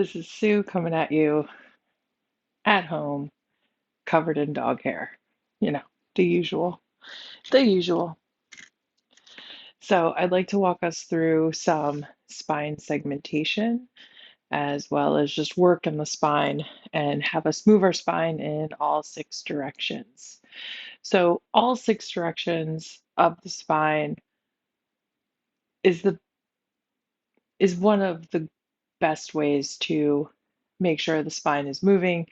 This is Sue coming at you at home, covered in dog hair. You know, the usual. The usual. So, I'd like to walk us through some spine segmentation as well as just work in the spine and have us move our spine in all six directions. So, all six directions of the spine is the is one of the best ways to make sure the spine is moving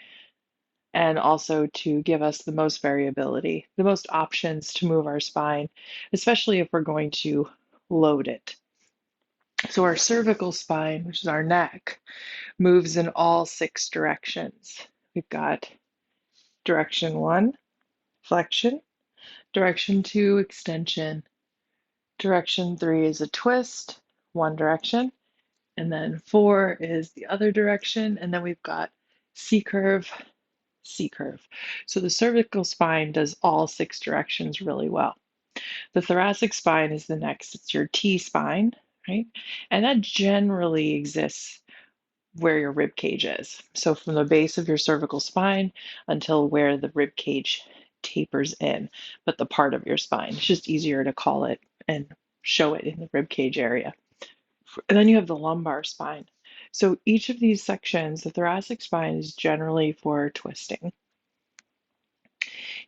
and also to give us the most variability, the most options to move our spine, especially if we're going to load it. So, our cervical spine, which is our neck, moves in all six directions. We've got direction one, flexion, direction two, extension, direction three is a twist, one direction, and then four is the other direction, and then we've got C curve, C curve. So the cervical spine does all six directions really well. The thoracic spine is the next, it's your T spine, right? And that generally exists where your rib cage is. So from the base of your cervical spine until where the rib cage tapers in, but the part of your spine. It's just easier to call it and show it in the rib cage area. And then you have the lumbar spine. So each of these sections, the thoracic spine is generally for twisting.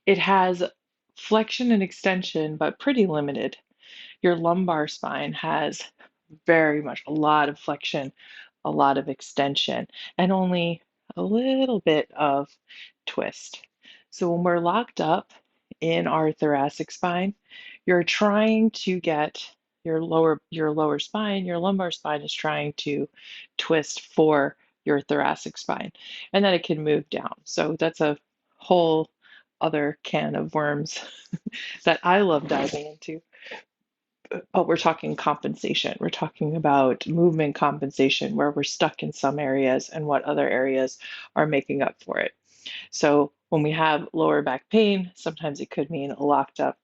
It has flexion and extension, but pretty limited. Your lumbar spine has very much a lot of flexion, a lot of extension, and only a little bit of twist. So when we're locked up in our thoracic spine, you're trying to get your lower spine, your lumbar spine is trying to twist for your thoracic spine, and then it can move down. So that's a whole other can of worms that I love diving into. But we're talking compensation. We're talking about movement compensation, where we're stuck in some areas and what other areas are making up for it. So when we have lower back pain, sometimes it could mean a locked up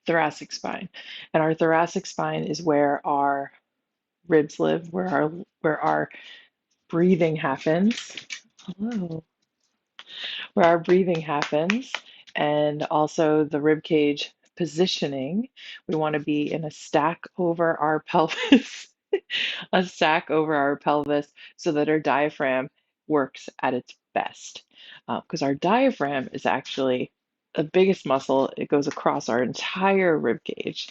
thoracic spine. And our thoracic spine is where our ribs live, where our breathing happens. Hello. Where our breathing happens, and also the rib cage positioning. We want to be in a stack over our pelvis, a stack over our pelvis so that our diaphragm works at its best. Because our diaphragm is actually the biggest muscle. It goes across our entire rib cage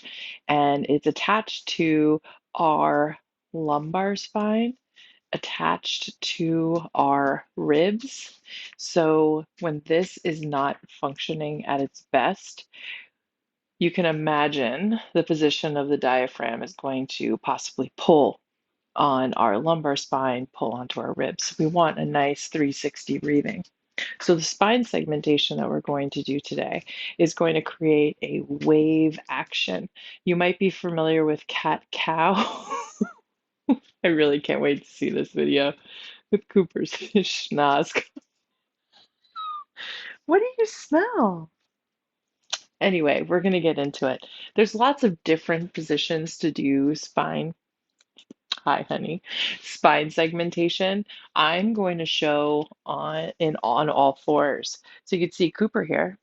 and it's attached to our lumbar spine, attached to our ribs. So when this is not functioning at its best, you can imagine the position of the diaphragm is going to possibly pull on our lumbar spine, pull onto our ribs. We want a nice 360 breathing. So the spine segmentation that we're going to do today is going to create a wave action. You might be familiar with cat-cow. I really can't wait to see this video with Cooper's schnoz. What do you smell? Anyway, we're going to get into it. There's lots of different positions to do spine. Hi, honey. Spine segmentation. I'm going to show on all fours. So you can see Cooper here.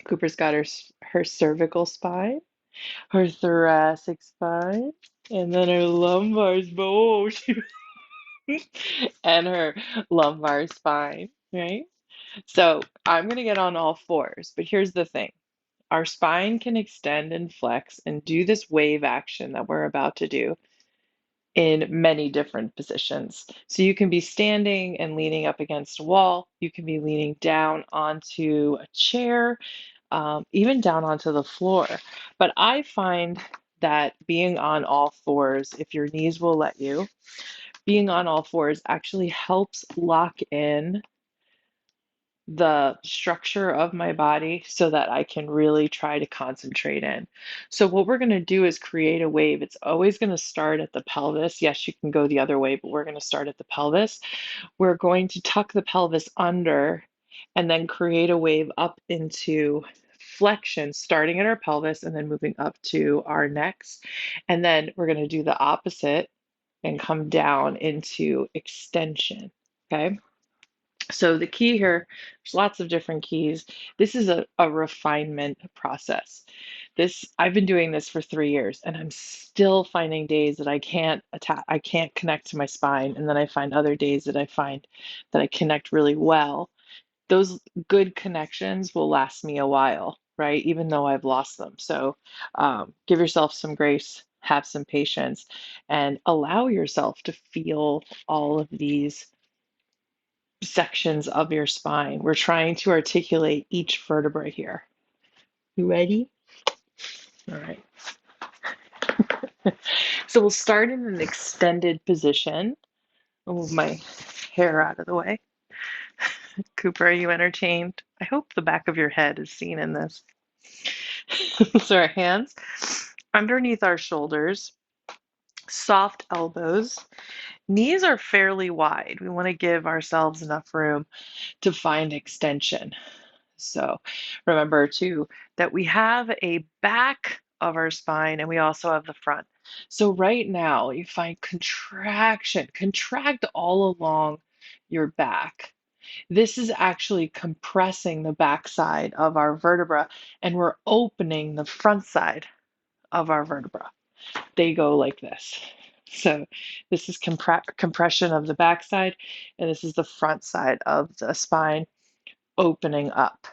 Cooper's got her cervical spine, her thoracic spine, and then her lumbar spine. Oh, and her lumbar spine, right? So I'm going to get on all fours, but here's the thing. Our spine can extend and flex and do this wave action that we're about to do in many different positions. So you can be standing and leaning up against a wall. You can be leaning down onto a chair, even down onto the floor. But I find that being on all fours, if your knees will let you, being on all fours actually helps lock in the structure of my body so that I can really try to concentrate in. So what we're going to do is create a wave. It's always going to start at the pelvis. Yes, you can go the other way, but we're going to start at the pelvis. We're going to tuck the pelvis under and then create a wave up into flexion, starting at our pelvis and then moving up to our necks. And then we're going to do the opposite and come down into extension. Okay. So the key here, there's lots of different keys. This is a refinement process. I've been doing this for 3 years and I'm still finding days that I can't connect to my spine. And then I find other days that I find that I connect really well. Those good connections will last me a while, right? Even though I've lost them. So give yourself some grace, have some patience, and allow yourself to feel all of these sections of your spine. We're trying to articulate each vertebra here. You ready? All right. So we'll start in an extended position. I'll move my hair out of the way. Cooper, are you entertained? I hope the back of your head is seen in this. So our hands underneath our shoulders, soft elbows. Knees are fairly wide. We want to give ourselves enough room to find extension. So remember too that we have a back of our spine and we also have the front. So right now you find contraction, contract all along your back. This is actually compressing the back side of our vertebra and we're opening the front side of our vertebra. They go like this. So this is compression of the back side and this is the front side of the spine opening up.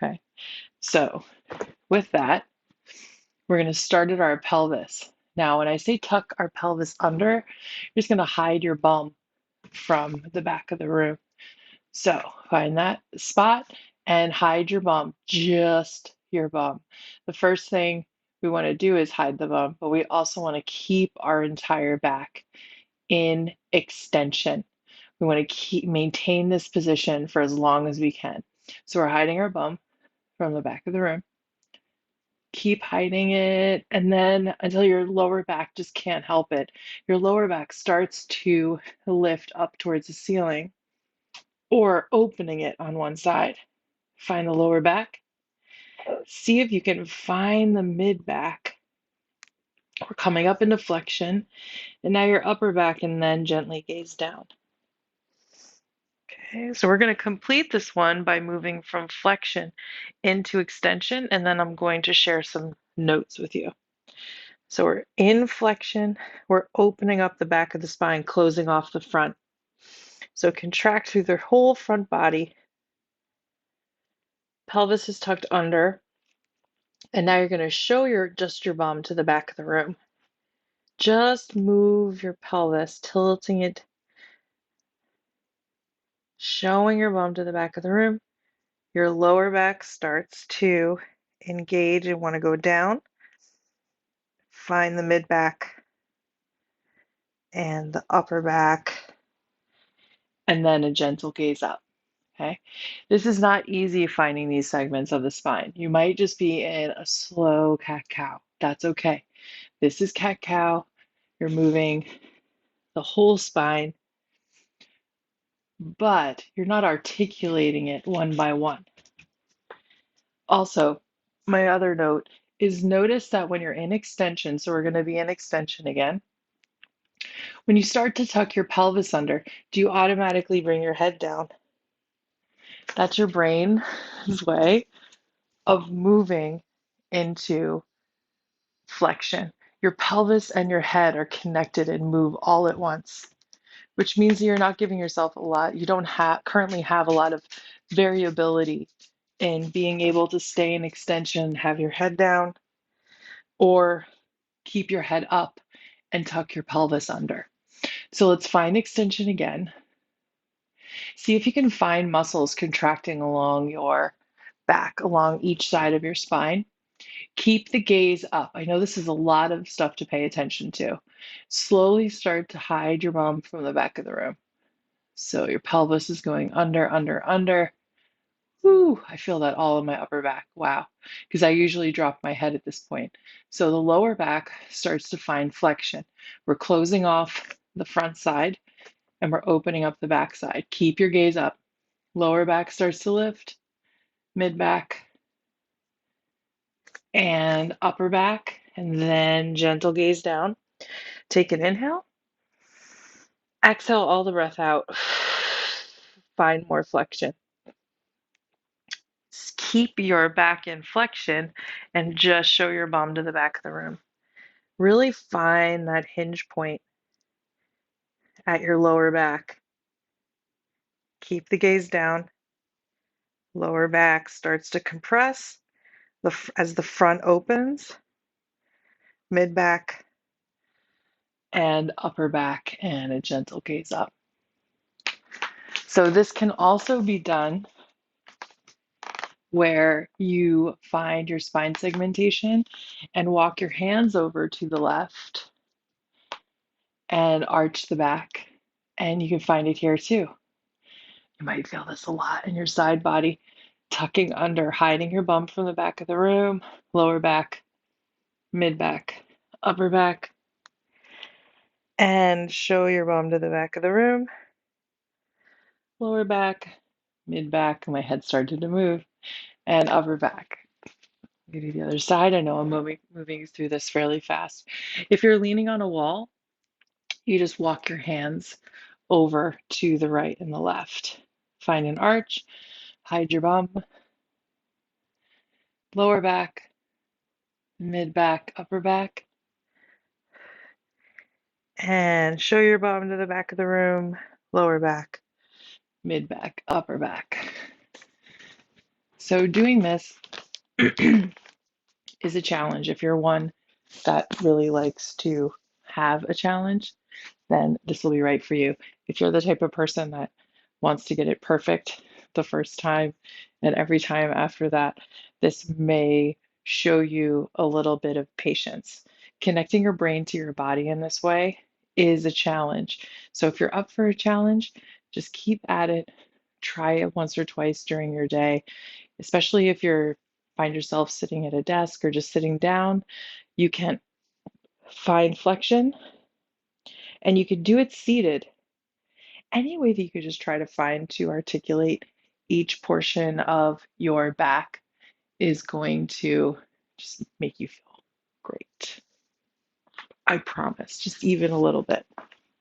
Okay. So with that, we're going to start at our pelvis. Now, when I say tuck our pelvis under, you're just going to hide your bum from the back of the room. So find that spot and hide your bum, just your bum. The first thing we want to do is hide the bum, but we also want to keep our entire back in extension. We want to maintain this position for as long as we can. So we're hiding our bum from the back of the room. Keep hiding it, and then until your lower back just can't help it. Your lower back starts to lift up towards the ceiling or opening it on one side. Find the lower back. See if you can find the mid back. We're coming up into flexion, and now your upper back, and then gently gaze down. Okay, so we're going to complete this one by moving from flexion into extension, and then I'm going to share some notes with you. So we're in flexion, we're opening up the back of the spine, closing off the front. So contract through the whole front body. Pelvis is tucked under. And now you're going to show just your bum to the back of the room. Just move your pelvis, tilting it, showing your bum to the back of the room. Your lower back starts to engage and want to go down. Find the mid back and the upper back, and then a gentle gaze up. Okay, this is not easy finding these segments of the spine. You might just be in a slow cat-cow. That's okay. This is cat-cow. You're moving the whole spine, but you're not articulating it one by one. Also, my other note is notice that when you're in extension, so we're going to be in extension again, when you start to tuck your pelvis under, do you automatically bring your head down? That's your brain's way of moving into flexion. Your pelvis and your head are connected and move all at once, which means that you're not giving yourself a lot. You don't currently have a lot of variability in being able to stay in extension, have your head down, or keep your head up and tuck your pelvis under. So let's find extension again. See if you can find muscles contracting along your back, along each side of your spine. Keep the gaze up. I know this is a lot of stuff to pay attention to. Slowly start to hide your bum from the back of the room. So your pelvis is going under, under, under. Whew, I feel that all in my upper back. Wow. Because I usually drop my head at this point. So the lower back starts to find flexion. We're closing off the front side and we're opening up the back side. Keep your gaze up. Lower back starts to lift, mid back, and upper back, and then gentle gaze down. Take an inhale Exhale all the breath out. Find more flexion. Keep your back in flexion and just show your bum to the back of the room. Really find that hinge point at your lower back. Keep the gaze down. Lower back starts to compress as the front opens, mid back and upper back, and a gentle gaze up. So this can also be done where you find your spine segmentation and walk your hands over to the left and arch the back. And you can find it here too. You might feel this a lot in your side body, tucking under, hiding your bum from the back of the room, lower back, mid back, upper back, and show your bum to the back of the room, lower back, mid back. My head started to move, and upper back. Maybe the other side. I know I'm moving through this fairly fast. If you're leaning on a wall, you just walk your hands over to the right and the left. Find an arch, hide your bum, lower back, mid back, upper back, and show your bum to the back of the room, lower back, mid back, upper back. So doing this is a challenge. If you're one that really likes to have a challenge, then this will be right for you. If you're the type of person that wants to get it perfect the first time and every time after that, this may show you a little bit of patience. Connecting your brain to your body in this way is a challenge. So if you're up for a challenge, just keep at it. Try it once or twice during your day, especially if you find yourself sitting at a desk or just sitting down. You can find flexion, and you could do it seated. Any way that you could just try to find to articulate each portion of your back is going to just make you feel great. I promise, just even a little bit.